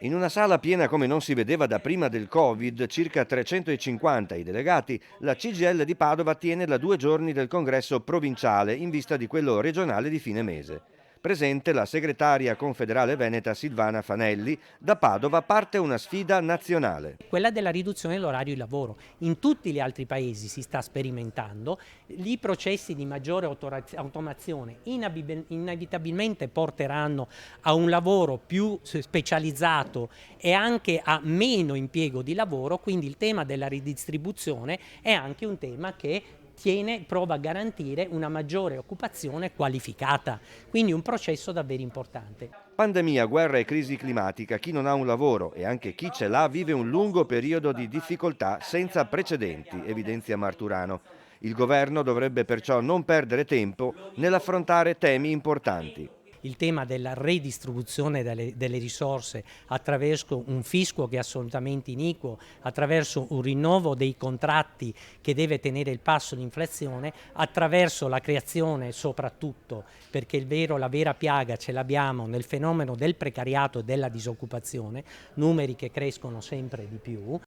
In una sala piena come non si vedeva da prima del Covid, circa 350 i delegati, la CGIL di Padova tiene la 2 giorni del congresso provinciale in vista di quello regionale di fine mese. Presente la segretaria confederale veneta Silvana Fanelli, da Padova parte una sfida nazionale. Quella della riduzione dell'orario di lavoro. In tutti gli altri paesi si sta sperimentando, i processi di maggiore automazione inevitabilmente porteranno a un lavoro più specializzato e anche a meno impiego di lavoro, quindi il tema della ridistribuzione è anche un tema che prova a garantire una maggiore occupazione qualificata, quindi un processo davvero importante. Pandemia, guerra e crisi climatica, chi non ha un lavoro e anche chi ce l'ha vive un lungo periodo di difficoltà senza precedenti, evidenzia Marturano. Il governo dovrebbe perciò non perdere tempo nell'affrontare temi importanti. Il tema della redistribuzione delle risorse attraverso un fisco che è assolutamente iniquo, attraverso un rinnovo dei contratti che deve tenere il passo all'inflazione, attraverso la creazione soprattutto, perché la vera piaga ce l'abbiamo nel fenomeno del precariato e della disoccupazione, numeri che crescono sempre di più.